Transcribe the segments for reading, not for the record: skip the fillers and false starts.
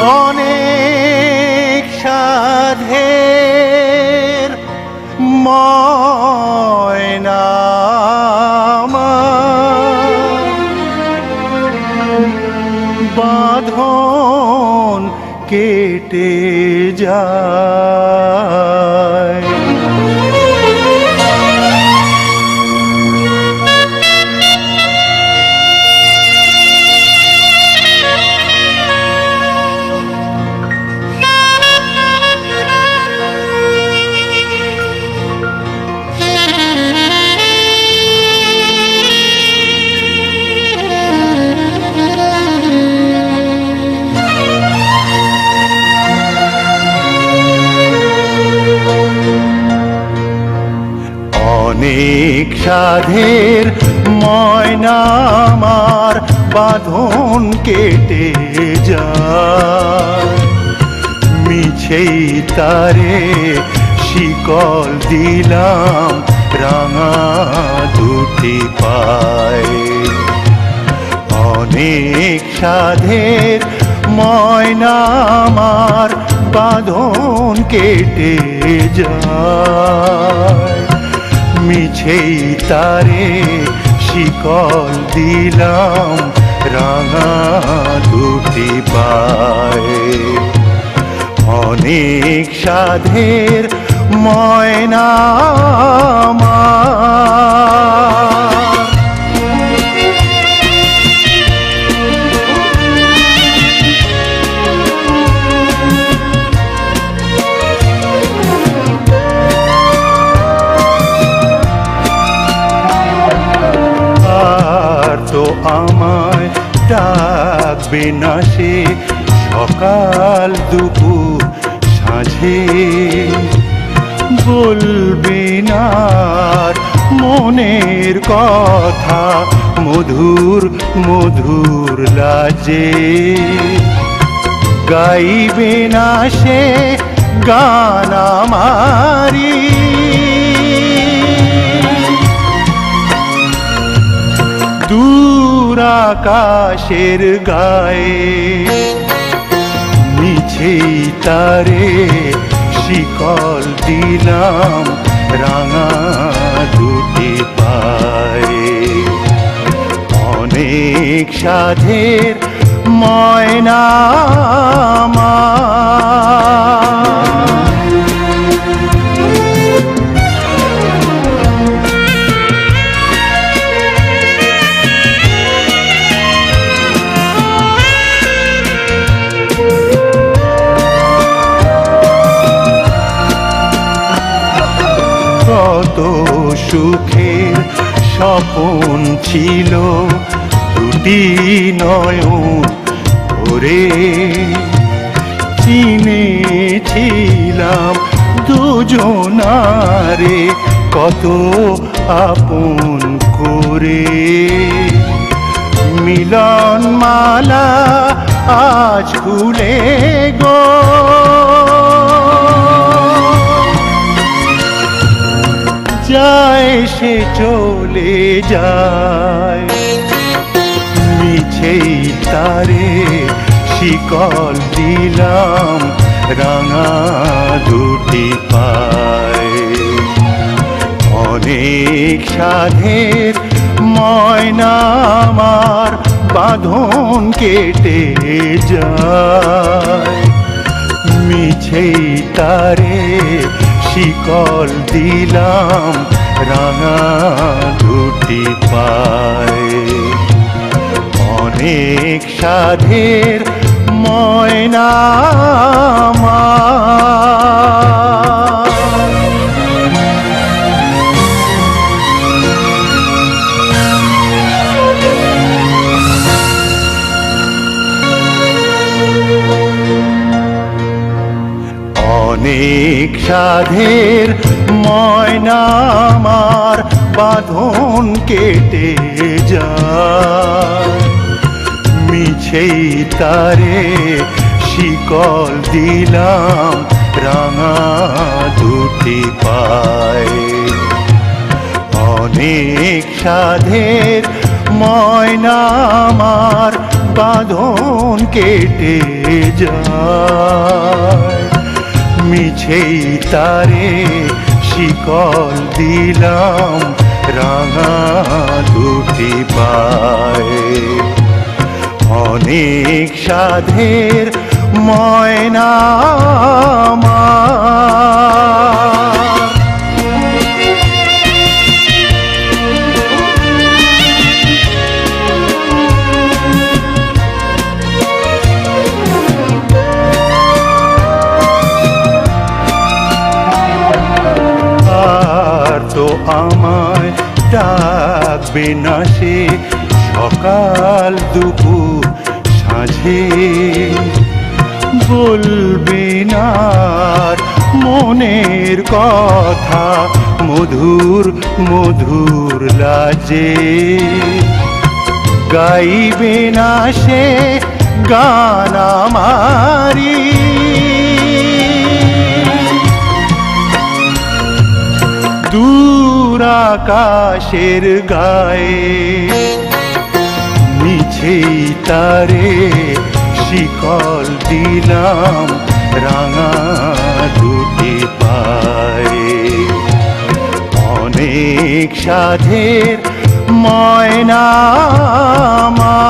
অনেক সাধের ময়না বাঁধন কেটে যায়। অনেক সাধের ময়না আমার বাঁধন কেটে যায়। মিছেই তারে শিকল দিলাম রাঙা দুটি পায়ে। অনেক সাধের ময়না আমার বাঁধন কেটে যায়। মিছেই তারে শিকল দিলাম রাঙা দুটি পায়ে। অনেক সাধের ময়না তো আমায় ডাকবে না সে সকাল দুপুর সাঁঝে। বলবে না মনের কথা মধুর মধুর লাজে। গাইবে না সে গান আমারি দূর আকাশের গায়ে। মিছেই তারে শিকল দিলাম রাঙা দুটি পায়ে। অনেক সাধের ময়না কত সুখের স্বপন ছিল দুটি নয়ন ভরে। চিনেছিলাম দুজনারে কত আপন করে। মিলন মালা আজ খুলে গো যায় সে চলে যায়। মিছেই তারে শিকল দিলাম রাঙা দুটি পায়ে। অনেক সাধের ময়না আমার বাঁধন কেটে যায়। মিছেই তারে শিকল দিলাম রাঙা দুটি পায়ে। অনেক সাধের ময়না অনেক সাধের ময়না আমার বাঁধন কেটে যায়। মিছেই তারে শিকল দিলাম রাঙা দুটি পায়ে। অনেক সাধের ময়না আমার বাঁধন কেটে যায়। মিছেই তারে শিকল দিলাম রাঙা দুটি পায়ে। অনেক সাধের ময়না আমার। আর তো আমায় ডাকবে না সে সকাল দুপুর সাঁঝে, বলবে না মনের কথা মধুর মধুর লাজে। গাইবে না সে গান আমারি, দূর আকাশের গায়ে। মিছেই তারে শিকল দিলাম রাঙা দুটি পায়ে। অনেক সাধের ময়না আমার।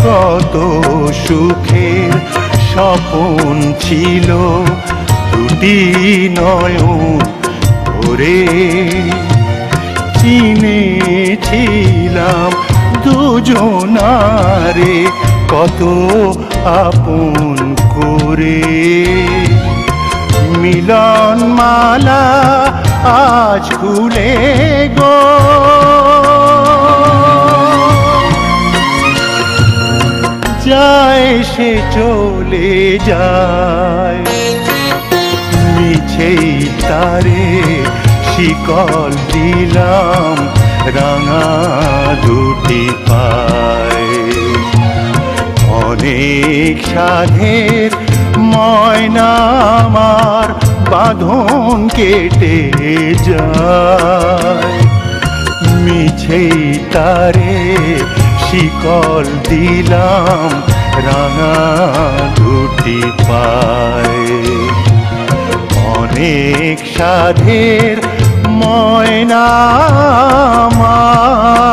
কত সুখের স্বপন ছিল দুটি নয়ন ভরে, চিনেছিলাম দুজনারে কত আপন করে। মিলন মালা আজ খুলে গো, যায় সে চলে যায়। মিছেই তারে শিকল দিলাম রাঙা দুটি পায়ে। অনেক সাধের ময়না আমার বাঁধন কেটে যায়। মিছেই তারে শিকল দিলাম রাঙা দুটি পায়ে। অনেক সাধের ময়না আমার।